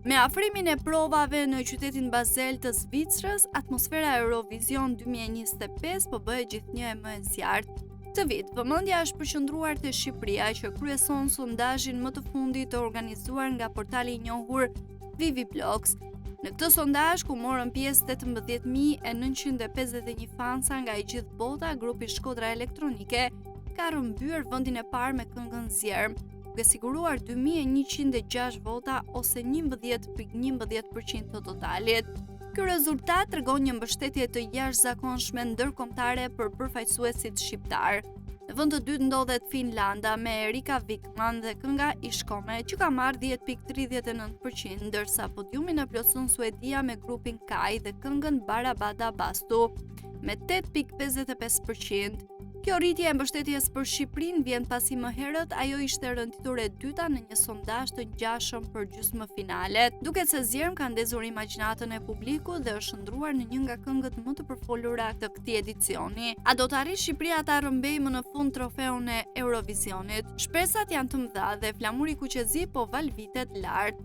Me afrimin e provave në qytetin Basel të Zvicrës, atmosfera Eurovision 2025 po bëhet gjithnjë e më e zjarrt. Këtë vit, vëmendja është përqendruar te Shqipëria, që kryeson sondazhin më të fundit të organizuar nga portali i njohur Viviplox. Në këtë sondazh, ku morën pjesë 18.951 fansa nga i gjithë bota, grupi Shkodra Elektronike ka rrëmbyer vendin e parë me këngën Zjerm, duke siguruar 2106 vota ose 11.11% të totalit. Ky rezultat tregon një mbështetje të jashtëzakonshme ndërkombëtare për përfaqësuesit shqiptar. Në vend të dytë ndodhet Finlanda me Erika Wikman dhe kënga Ishkome, që ka marrë 10.39%, ndërsa podiumin e plotson Suedia me grupin Kai dhe këngën Barabada Bastu me 8.55%. Kjo rritje e mbështetjes për Shqipërinë vjen pasi më herët ajo ishte rënditur e dyta në një sondazh të ngjashëm për gjysmëfinalet. Duket se Zjerm ka ndezur imagjinatën e publikut dhe është ndruar në një nga këngët më të përfolura të këtij edicioni. A do të arrijë Shqipëria ta rrëmbejë më në fund trofeun e Eurovisionit? Shpresat janë të mëdha dhe flamuri kuqezi po valvitet lart.